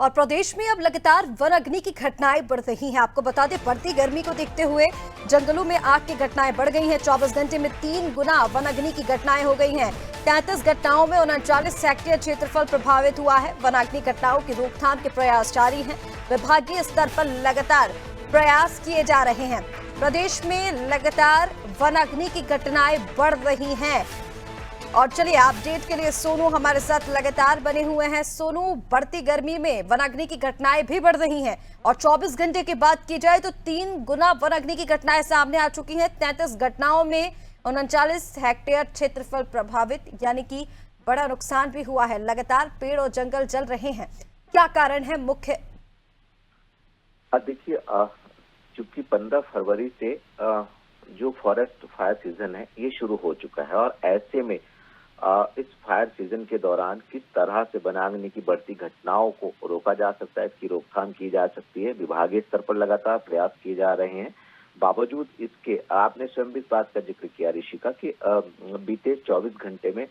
और प्रदेश में अब लगातार वन अग्नि की घटनाएं बढ़ रही हैं। आपको बता दें, बढ़ती गर्मी को देखते हुए जंगलों में आग की घटनाएं बढ़ गई हैं। 24 घंटे में 3 गुना वन अग्नि की घटनाएं हो गई हैं। 33 घटनाओं में 39 हेक्टेयर क्षेत्रफल प्रभावित हुआ है। वन अग्नि घटनाओं की रोकथाम के प्रयास जारी हैं। विभागीय स्तर पर लगातार प्रयास किए जा रहे हैं। प्रदेश में लगातार वन अग्नि की घटनाएं बढ़ रही हैं। और चलिए, अपडेट के लिए सोनू हमारे साथ लगातार बने हुए हैं। सोनू, बढ़ती गर्मी में वनाग्नि की घटनाएं भी बढ़ रही हैं और 24 घंटे की बात की जाए तो 3 गुना वनाग्नि की घटनाएं सामने आ चुकी हैं। 33 घटनाओं में 39 हेक्टेयर क्षेत्रफल प्रभावित, यानी कि बड़ा नुकसान भी हुआ है। लगातार पेड़ और जंगल जल रहे हैं। क्या कारण है मुख्य? देखिए, चूंकि 15 फरवरी से जो फॉरेस्ट फायर सीजन है ये शुरू हो चुका है और ऐसे में इस फायर सीजन के दौरान किस तरह से वनाग्नि की बढ़ती घटनाओं को रोका जा सकता है, इसकी रोकथाम की जा सकती है, विभागीय स्तर पर लगातार प्रयास किए जा रहे हैं। बावजूद इसके, आपने स्वयं भी इस बात का जिक्र किया ऋषिका, कि बीते 24 घंटे में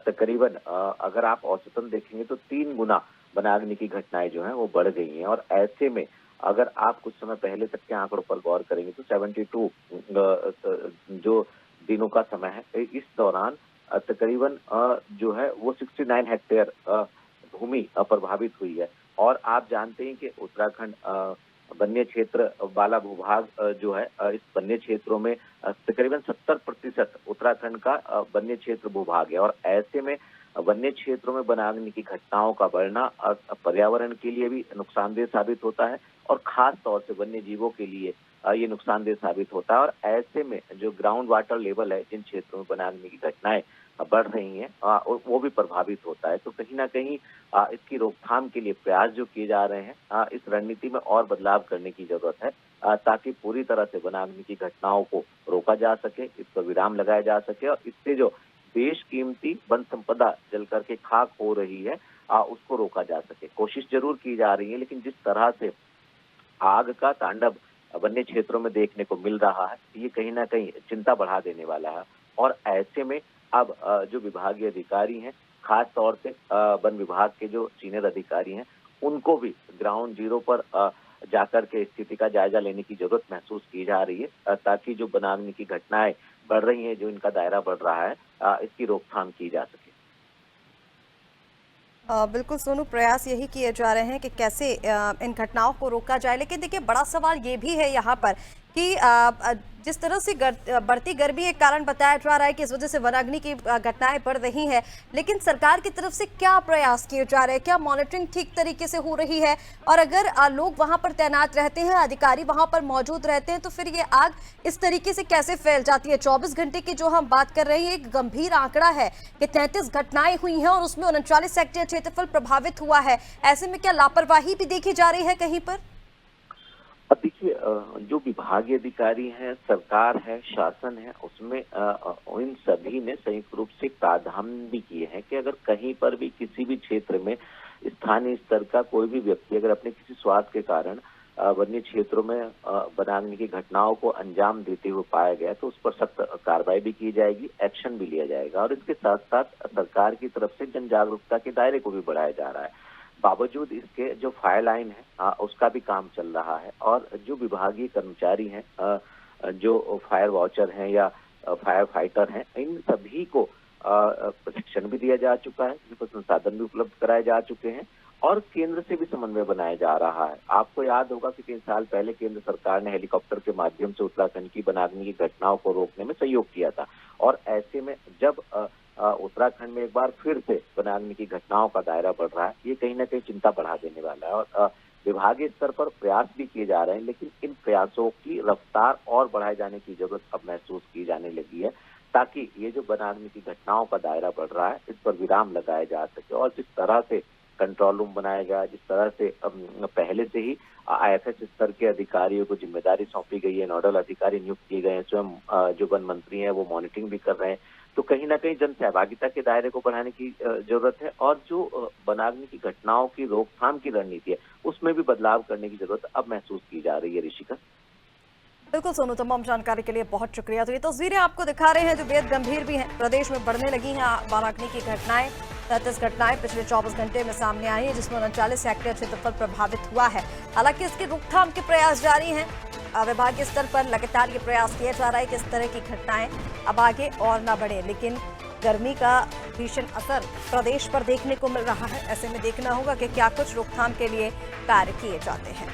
तकरीबन अगर आप औसतन देखेंगे तो 3 गुना वनाग्नि की घटनाएं जो हैं वो बढ़ गई हैं। और ऐसे में अगर आप कुछ समय पहले तक के आंकड़ों पर गौर करेंगे तो 72 जो दिनों का समय है, इस दौरान तकरीबन जो है वो 69 हेक्टेयर भूमि प्रभावित हुई है। और आप जानते हैं कि उत्तराखंड वन्य क्षेत्र वाला भूभाग जो है, इस वन्य क्षेत्रों में तकरीबन 70% उत्तराखंड का वन्य क्षेत्र भूभाग है। और ऐसे में वन्य क्षेत्रों में वनाग्नि की घटनाओं का बढ़ना पर्यावरण के लिए भी नुकसानदेह साबित होता है और खास तौर से वन्य जीवों के लिए ये नुकसानदेह साबित होता है। और ऐसे में जो ग्राउंड वाटर लेवल है, जिन क्षेत्रों में वनाग्नि की घटनाएं बढ़ रही हैं, वो भी प्रभावित होता है। तो कहीं ना कहीं इसकी रोकथाम के लिए प्रयास जो किए जा रहे हैं, इस रणनीति में और बदलाव करने की जरूरत है, ताकि पूरी तरह से वनाग्नि की घटनाओं को रोका जा सके, इस पर विराम लगाया जा सके और इससे जो बेशकीमती वन संपदा जल करके खाक हो रही है, उसको रोका जा सके। कोशिश जरूर की जा रही है, लेकिन जिस तरह से आग का तांडव वन्य क्षेत्रों में देखने को मिल रहा है, ये कहीं ना कहीं चिंता बढ़ा देने वाला है। और ऐसे में अब जो विभागीय अधिकारी हैं, खास तौर से वन विभाग के जो सीनियर अधिकारी हैं, उनको भी ग्राउंड जीरो पर जाकर के स्थिति का जायजा लेने की जरूरत महसूस की जा रही है, ताकि जो वनाग्नि की घटनाएं बढ़ रही हैं, जो इनका दायरा बढ़ रहा है, इसकी रोकथाम की जा सके। बिल्कुल सोनू, प्रयास यही किए जा रहे हैं कि कैसे इन घटनाओं को रोका जाए। लेकिन देखिए, बड़ा सवाल ये भी है यहाँ पर कि जिस तरह से बढ़ती गर्मी एक कारण बताया जा रहा है कि इस वजह से वनाग्नि की घटनाएं बढ़ रही हैं, लेकिन सरकार की तरफ से क्या प्रयास किए जा रहे हैं? क्या मॉनिटरिंग ठीक तरीके से हो रही है? और अगर लोग वहां पर तैनात रहते हैं, अधिकारी वहां पर मौजूद रहते हैं, तो फिर ये आग इस तरीके से कैसे फैल जाती है? 24 घंटे की जो हम बात कर रहे हैं, एक गंभीर आंकड़ा है कि 33 घटनाएं हुई हैं और उसमें 39 हेक्टेयर क्षेत्रफल प्रभावित हुआ है। ऐसे में क्या लापरवाही भी देखी जा रही है कहीं पर? अब देखिए, जो विभागीय अधिकारी हैं, सरकार है, शासन है, उसमें इन सभी ने संयुक्त रूप से प्रावधान भी किए हैं कि अगर कहीं पर भी किसी भी क्षेत्र में स्थानीय स्तर का कोई भी व्यक्ति अगर अपने किसी स्वार्थ के कारण वन्य क्षेत्रों में वनाग्नि की घटनाओं को अंजाम देते हुए पाया गया, तो उस पर सख्त कार्रवाई भी की जाएगी, एक्शन भी लिया जाएगा। और इसके साथ साथ सरकार की तरफ से जन जागरूकता के दायरे को भी बढ़ाया जा रहा है। बावजूद इसके जो फायर लाइन है, उसका भी काम चल रहा है और जो विभागीय कर्मचारी हैं, जो फायर वॉचर हैं या फायर फाइटर हैं, इन सभी को प्रशिक्षण भी दिया जा चुका है, जिनको संसाधन भी उपलब्ध कराए जा चुके हैं और केंद्र से भी समन्वय बनाया जा रहा है। आपको याद होगा कि 3 साल पहले केंद्र सरकार ने हेलीकॉप्टर के माध्यम से उत्तराखंड की वनाग्नि की घटनाओं को रोकने में सहयोग किया था। और ऐसे में जब उत्तराखंड में एक बार फिर से वनाग्नि की घटनाओं का दायरा बढ़ रहा है, ये कहीं ना कहीं चिंता बढ़ा देने वाला है। और विभागीय स्तर पर प्रयास भी किए जा रहे हैं, लेकिन इन प्रयासों की रफ्तार और बढ़ाए जाने की जरूरत अब महसूस की जाने लगी है, ताकि ये जो वनाग्नि की घटनाओं का दायरा बढ़ रहा है, इस पर विराम लगाया जा सके। और जिस तरह से कंट्रोल रूम बनाया गया, जिस तरह से पहले से ही IFS स्तर के अधिकारियों को जिम्मेदारी सौंपी गई है, नोडल अधिकारी नियुक्त किए गए हैं, स्वयं जो वन मंत्री हैं वो मॉनिटरिंग भी कर रहे हैं, तो कहीं ना कहीं जन सहभागिता के दायरे को बढ़ाने की जरूरत है। और जो वनाग्नि की घटनाओं की रोकथाम की रणनीति है, उसमें भी बदलाव करने की जरूरत अब महसूस की जा रही है। ऋषिका, बिल्कुल सोनू, तमाम जानकारी के लिए बहुत शुक्रिया। तो ये तस्वीरें आपको दिखा रहे हैं जो बेहद गंभीर भी हैं। प्रदेश में बढ़ने लगी हैं वनाग्नि की घटनाएं। 33 घटनाएं पिछले 24 घंटे में सामने आई हैं, जिसमें 39 हेक्टेयर क्षेत्रफल प्रभावित हुआ है। हालांकि इसकी रोकथाम के प्रयास जारी हैं। विभागीय स्तर पर लगातार ये प्रयास किया जा रहा है कि इस तरह की घटनाएं अब आगे और न बढ़े, लेकिन गर्मी का भीषण असर प्रदेश पर देखने को मिल रहा है। ऐसे में देखना होगा कि क्या कुछ रोकथाम के लिए कार्य किए जाते हैं।